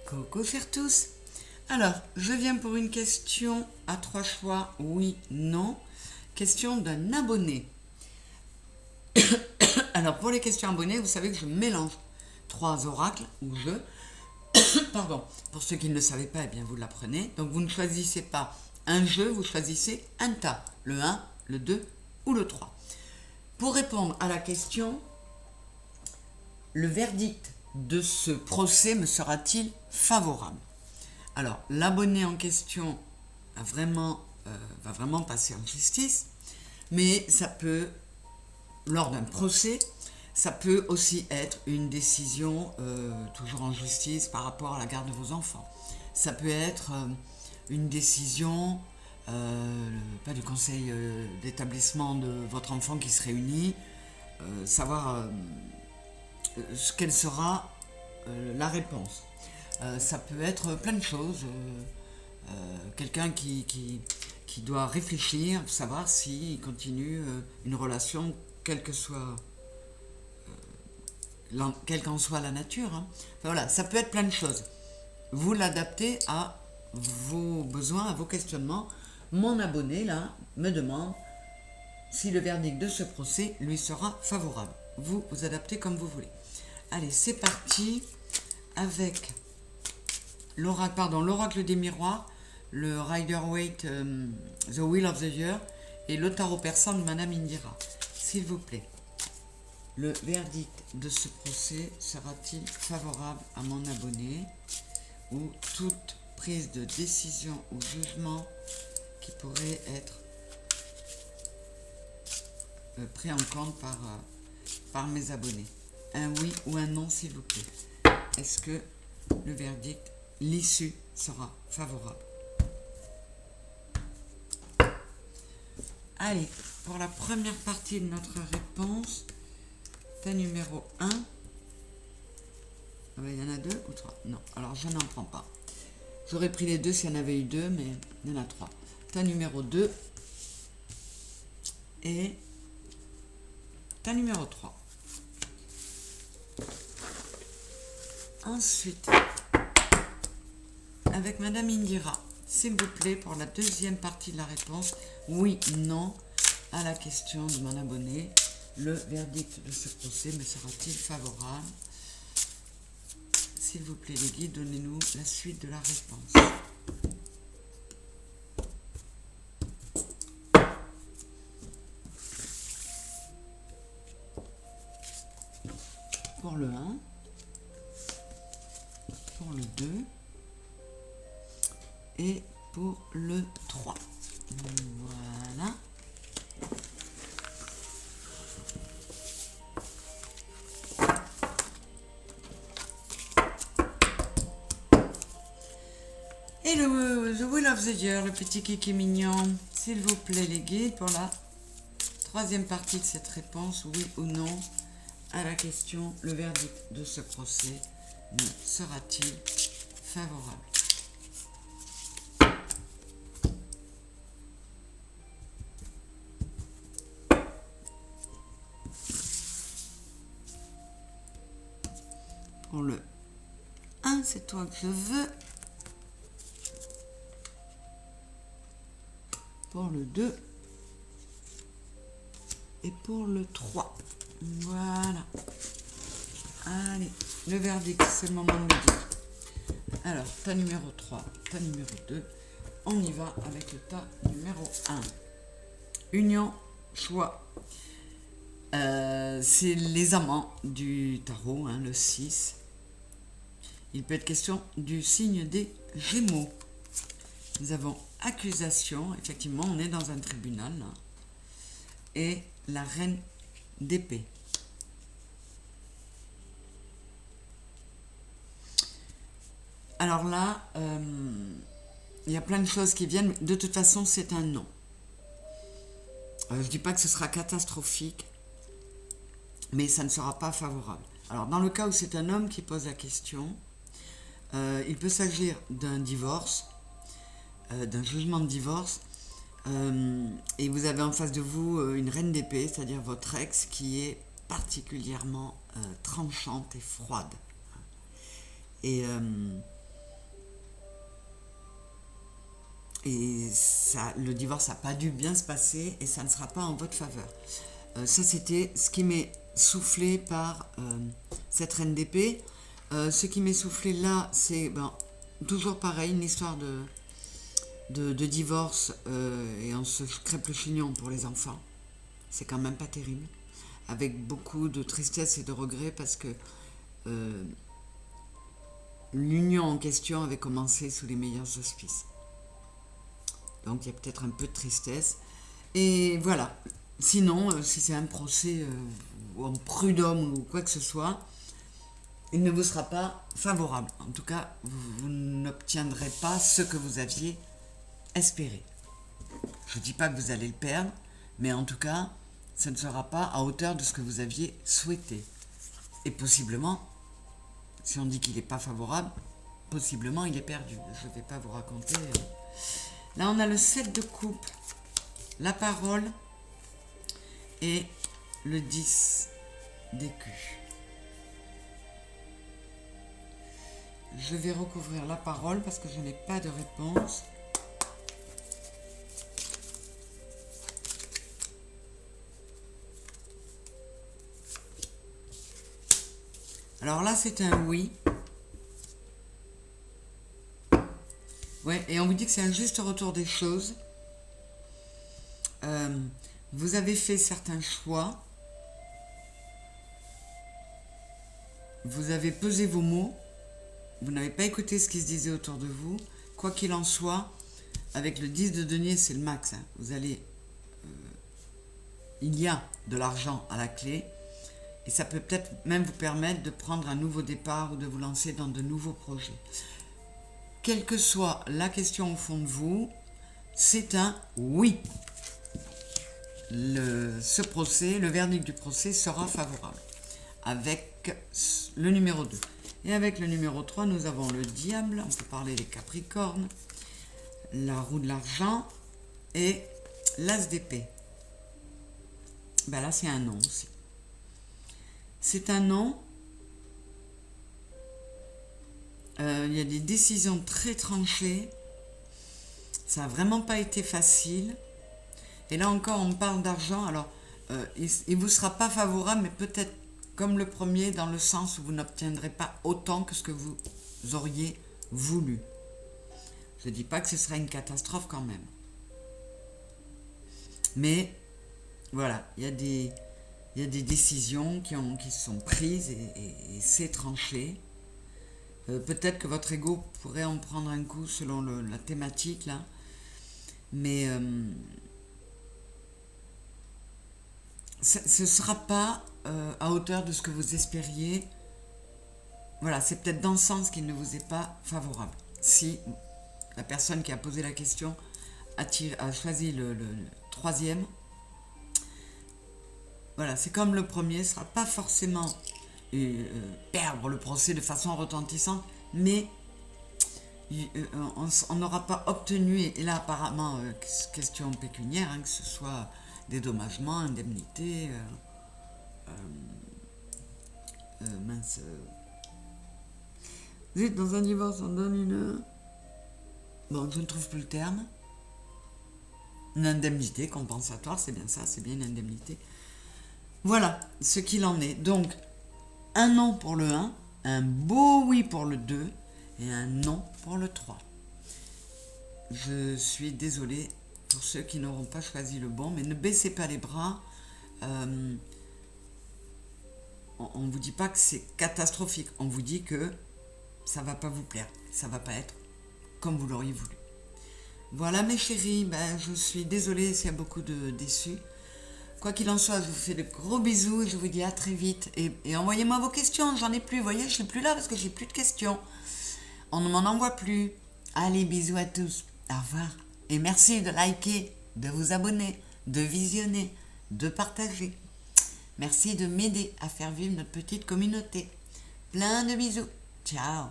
Coucou chers tous. Alors, je viens pour une question à 3 choix, oui, non. Question d'un abonné. Alors, pour les questions abonnés, vous savez que je mélange 3 oracles, ou pardon, pour ceux qui ne le savaient pas, eh bien vous l'apprenez. Donc, vous ne choisissez pas un jeu, vous choisissez un tas, le 1, le 2 ou le 3. Pour répondre à la question, le verdict de ce procès me sera-t-il favorable? Alors, l'abonné en question va vraiment passer en justice, mais ça peut, lors d'un procès, ça peut aussi être une décision toujours en justice par rapport à la garde de vos enfants. Ça peut être une décision, pas du conseil d'établissement de votre enfant qui se réunit, savoir quelle sera la réponse. Ça peut être plein de choses. Quelqu'un qui doit réfléchir, savoir s'il continue une relation, quelle qu'en soit la nature. Enfin, voilà, ça peut être plein de choses. Vous l'adaptez à vos besoins, à vos questionnements. Mon abonné, là, me demande si le verdict de ce procès lui sera favorable. Vous adaptez comme vous voulez. Allez, c'est parti avec l'oracle des miroirs, le Rider-Waite, The Wheel of the Year et le tarot persan de Madame Indira. S'il vous plaît, le verdict de ce procès sera-t-il favorable à mon abonné ou toute prise de décision ou jugement qui pourrait être pris en compte par mes abonnés? Un oui ou un non, s'il vous plaît. Est-ce que le verdict, l'issue sera favorable? Allez, pour la première partie de notre réponse, tas numéro 1. Ah ben, il y en a 2 ou 3? Non, alors je n'en prends pas. J'aurais pris les 2 s'il y en avait eu 2, mais il y en a 3. Tas numéro 2 et tas numéro 3. Ensuite, avec Madame Indira, s'il vous plaît, pour la deuxième partie de la réponse, oui, non, à la question de mon abonné, le verdict de ce procès me sera-t-il favorable? S'il vous plaît, les guides, donnez-nous la suite de la réponse. Pour le 1, pour le 2 et pour le 3. Voilà. Et The Wheel of the Year, le petit kiki mignon. S'il vous plaît, les guides, pour la troisième partie de cette réponse, oui ou non, à la question, le verdict de ce procès me sera-t-il favorable? Pour le 1, c'est toi que je veux. Pour le 2 et pour le 3. Voilà. Allez, le verdict, c'est le moment de le dire. Alors, tas numéro 3, tas numéro 2. On y va avec le tas numéro 1. Union, choix. C'est les amants du tarot, le 6. Il peut être question du signe des Gémeaux. Nous avons accusation, effectivement, on est dans un tribunal, là, et la reine d'épée. Alors là, il y a plein de choses qui viennent, mais de toute façon, c'est un non. Je ne dis pas que ce sera catastrophique, mais ça ne sera pas favorable. Alors, dans le cas où c'est un homme qui pose la question, il peut s'agir d'un divorce, d'un jugement de divorce, et vous avez en face de vous une reine d'épée, c'est-à-dire votre ex, qui est particulièrement tranchante et froide. Et Et ça, le divorce n'a pas dû bien se passer et ça ne sera pas en votre faveur. Ça, c'était ce qui m'est soufflé par cette reine d'épée. Ce qui m'est soufflé là, c'est toujours pareil, une histoire de divorce et on se crêpe le chignon pour les enfants. C'est quand même pas terrible. Avec beaucoup de tristesse et de regret parce que l'union en question avait commencé sous les meilleurs auspices. Donc il y a peut-être un peu de tristesse. Et voilà. Sinon, si c'est un procès ou en prud'homme ou quoi que ce soit, il ne vous sera pas favorable. En tout cas, vous n'obtiendrez pas ce que vous aviez espéré. Je ne dis pas que vous allez le perdre, mais en tout cas, ce ne sera pas à hauteur de ce que vous aviez souhaité. Et possiblement, si on dit qu'il n'est pas favorable, possiblement il est perdu. Je ne vais pas vous raconter. Là, on a le 7 de coupe, la parole et le 10 d'écus. Je vais recouvrir la parole parce que je n'ai pas de réponse. Alors là, c'est un oui. Ouais, et on vous dit que c'est un juste retour des choses. Vous avez fait certains choix. Vous avez pesé vos mots. Vous n'avez pas écouté ce qui se disait autour de vous. Quoi qu'il en soit, avec le 10 de denier, c'est le max. Hein. Vous allez... il y a de l'argent à la clé. Et ça peut peut-être même vous permettre de prendre un nouveau départ ou de vous lancer dans de nouveaux projets. Quelle que soit la question au fond de vous, c'est un oui. Ce procès, le verdict du procès sera favorable. Avec le numéro 2. Et avec le numéro 3, nous avons le diable, on peut parler des capricornes, la roue de l'argent et l'as d'épée. Ben là, c'est un non aussi. C'est un non. Il y a des décisions très tranchées. Ça n'a vraiment pas été facile. Et là encore, on parle d'argent. Alors, il ne vous sera pas favorable, mais peut-être comme le premier, dans le sens où vous n'obtiendrez pas autant que ce que vous auriez voulu. Je ne dis pas que ce sera une catastrophe quand même. Mais, voilà, il y a des décisions qui sont prises et c'est tranché. Peut-être que votre ego pourrait en prendre un coup selon la thématique, là. Mais ce ne sera pas à hauteur de ce que vous espériez. Voilà, c'est peut-être dans ce sens qu'il ne vous est pas favorable. Si la personne qui a posé la question a choisi le troisième, voilà, c'est comme le premier, ce ne sera pas forcément perdre le procès de façon retentissante, mais on n'aura pas obtenu, et là apparemment, question pécuniaire, hein, que ce soit dédommagement, indemnité, mince. Vous êtes dans un divorce, on donne une... Bon, je ne trouve plus le terme. Une indemnité compensatoire, c'est bien ça, c'est bien une indemnité. Voilà ce qu'il en est. Donc, un non pour le 1, un beau oui pour le 2 et un non pour le 3. Je suis désolée pour ceux qui n'auront pas choisi le bon, mais ne baissez pas les bras. On ne vous dit pas que c'est catastrophique, on vous dit que ça ne va pas vous plaire, ça ne va pas être comme vous l'auriez voulu. Voilà mes chéris, je suis désolée s'il y a beaucoup de déçus. Quoi qu'il en soit, je vous fais de gros bisous et je vous dis à très vite. Et envoyez-moi vos questions, j'en ai plus, vous voyez, je ne suis plus là parce que j'ai plus de questions. On ne m'en envoie plus. Allez, bisous à tous, au revoir. Et merci de liker, de vous abonner, de visionner, de partager. Merci de m'aider à faire vivre notre petite communauté. Plein de bisous. Ciao.